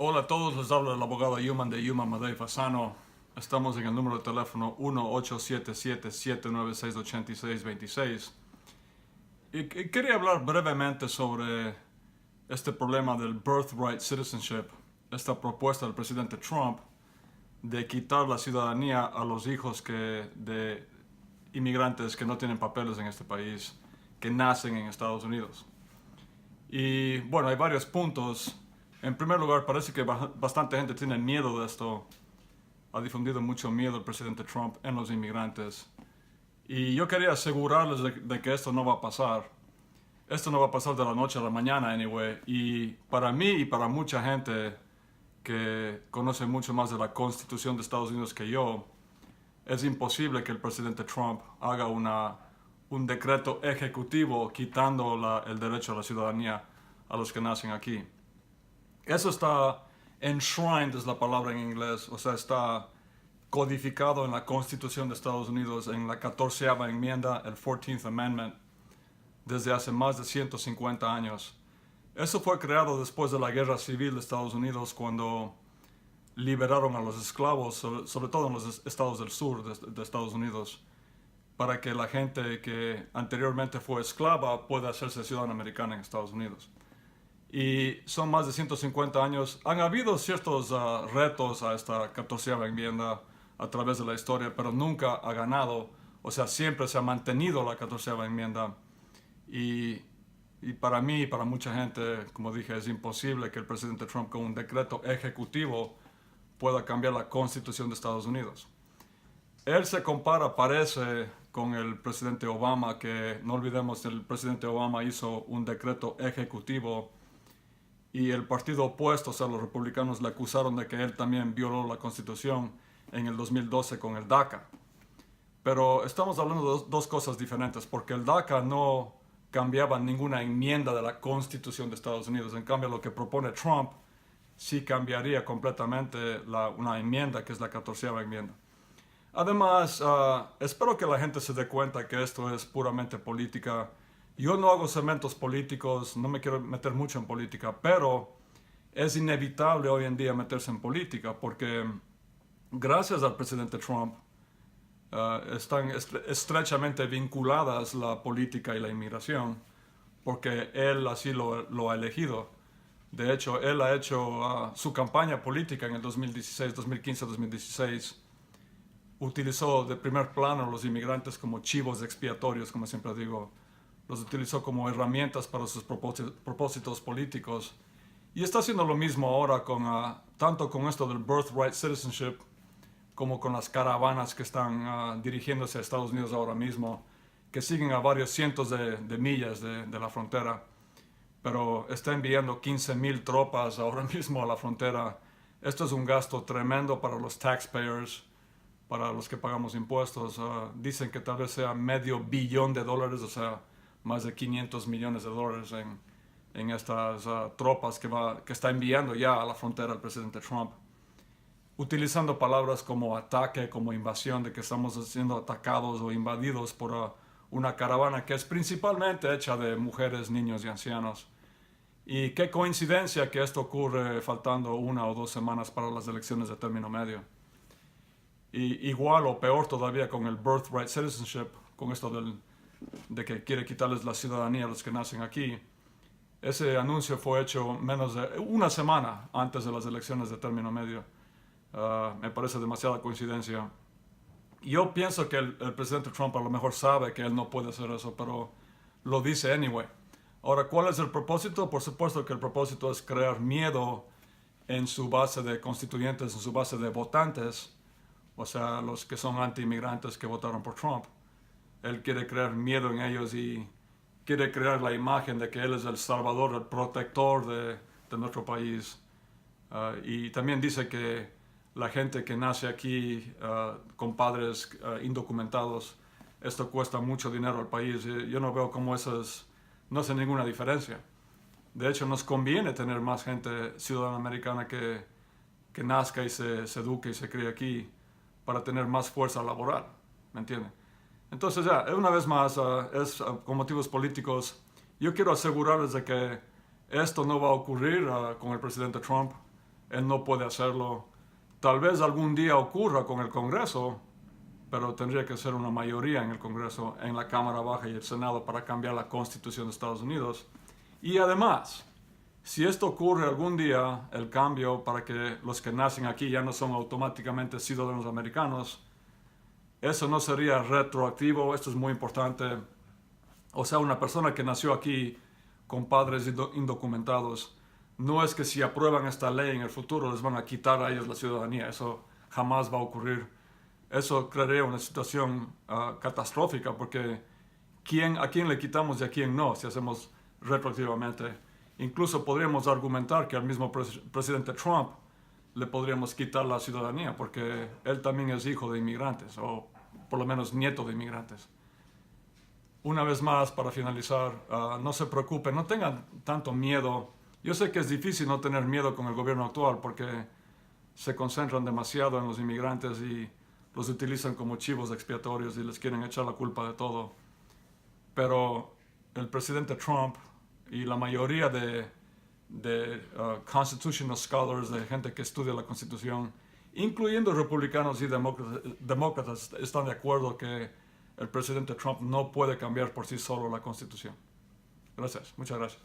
Hola a todos, les habla el abogado Yuman de Yuman Madei Fasano. Estamos en el número de teléfono 1-877-796-8626. Y quería hablar brevemente sobre este problema del birthright citizenship, esta propuesta del presidente Trump de quitar la ciudadanía a los hijos de inmigrantes que no tienen papeles en este país, que nacen en Estados Unidos. Y bueno, hay varios puntos. En primer lugar, parece que bastante gente tiene miedo de esto. Ha difundido mucho miedo el presidente Trump en los inmigrantes. Y yo quería asegurarles de que esto no va a pasar. Esto no va a pasar de la noche a la mañana, anyway. Y para mí y para mucha gente que conoce mucho más de la Constitución de Estados Unidos que yo, es imposible que el presidente Trump haga un decreto ejecutivo quitando el derecho a la ciudadanía a los que nacen aquí. Eso está enshrined, es la palabra en inglés, o sea, está codificado en la Constitución de Estados Unidos, en la 14ª enmienda, el 14th Amendment, desde hace más de 150 años. Eso fue creado después de la Guerra Civil de Estados Unidos, cuando liberaron a los esclavos, sobre todo en los estados del sur de Estados Unidos, para que la gente que anteriormente fue esclava pueda hacerse ciudadana americana en Estados Unidos. Y son más de 150 años. Han habido ciertos retos a esta 14ª enmienda a través de la historia, pero nunca ha ganado. O sea, siempre se ha mantenido la 14ª enmienda. Y para mí y para mucha gente, como dije, es imposible que el presidente Trump con un decreto ejecutivo pueda cambiar la Constitución de Estados Unidos. Él se compara, parece, con el presidente Obama, que no olvidemos que el presidente Obama hizo un decreto ejecutivo y el partido opuesto, o sea, los republicanos, le acusaron de que él también violó la Constitución en el 2012 con el DACA. Pero estamos hablando de dos cosas diferentes, porque el DACA no cambiaba ninguna enmienda de la Constitución de Estados Unidos. En cambio, lo que propone Trump sí cambiaría completamente una enmienda, que es la 14ª enmienda. Además, espero que la gente se dé cuenta que esto es puramente política. Yo no hago segmentos políticos, no me quiero meter mucho en política, pero es inevitable hoy en día meterse en política porque gracias al presidente Trump están estrechamente vinculadas la política y la inmigración, porque él así lo ha elegido. De hecho, él ha hecho su campaña política en el 2016, 2015, 2016. Utilizó de primer plano a los inmigrantes como chivos expiatorios, como siempre digo. Los utilizó como herramientas para sus propósitos políticos. Y está haciendo lo mismo ahora tanto con esto del birthright citizenship como con las caravanas que están dirigiéndose a Estados Unidos ahora mismo, que siguen a varios cientos de millas de la frontera. Pero está enviando 15,000 tropas ahora mismo a la frontera. Esto es un gasto tremendo para los taxpayers, para los que pagamos impuestos. Dicen que tal vez sea $500 millones, o sea, más de 500 millones de dólares en estas tropas que está enviando ya a la frontera el presidente Trump, utilizando palabras como ataque, como invasión, de que estamos siendo atacados o invadidos por una caravana que es principalmente hecha de mujeres, niños y ancianos. Y qué coincidencia que esto ocurre faltando 1 o 2 semanas para las elecciones de término medio. Y igual o peor todavía con el birthright citizenship, con esto de que quiere quitarles la ciudadanía a los que nacen aquí. Ese anuncio fue hecho menos de 1 semana antes de las elecciones de término medio. Me parece demasiada coincidencia. Yo pienso que el presidente Trump a lo mejor sabe que él no puede hacer eso, pero lo dice anyway. Ahora, ¿cuál es el propósito? Por supuesto que el propósito es crear miedo en su base de constituyentes, en su base de votantes, o sea, los que son anti-inmigrantes que votaron por Trump. Él quiere crear miedo en ellos y quiere crear la imagen de que él es el salvador, el protector de nuestro país. Y también dice que la gente que nace aquí con padres indocumentados, esto cuesta mucho dinero al país. Yo no veo cómo no hace ninguna diferencia. De hecho, nos conviene tener más gente ciudadana americana que nazca y se eduque y se críe aquí para tener más fuerza laboral, ¿me entiende? Entonces ya, una vez más, es con motivos políticos. Yo quiero asegurarles de que esto no va a ocurrir con el presidente Trump. él no puede hacerlo. Tal vez algún día ocurra con el Congreso, pero tendría que ser una mayoría en el Congreso, en la Cámara Baja y el Senado para cambiar la Constitución de Estados Unidos. Y además, si esto ocurre algún día, el cambio para que los que nacen aquí ya no son automáticamente ciudadanos americanos, eso no sería retroactivo, esto es muy importante. O sea, una persona que nació aquí con padres indocumentados, no es que si aprueban esta ley en el futuro les van a quitar a ellos la ciudadanía, eso jamás va a ocurrir. Eso crearía una situación catastrófica porque ¿a quién le quitamos y a quién no si hacemos retroactivamente? Incluso podríamos argumentar que al mismo presidente Trump le podríamos quitar la ciudadanía porque él también es hijo de inmigrantes o por lo menos nieto de inmigrantes. Una vez más, para finalizar, no se preocupen, no tengan tanto miedo. Yo sé que es difícil no tener miedo con el gobierno actual porque se concentran demasiado en los inmigrantes y los utilizan como chivos expiatorios y les quieren echar la culpa de todo. Pero el presidente Trump y la mayoría de constitutional scholars, de gente que estudia la Constitución, incluyendo republicanos y demócratas, están de acuerdo que el presidente Trump no puede cambiar por sí solo la Constitución. Gracias, muchas gracias.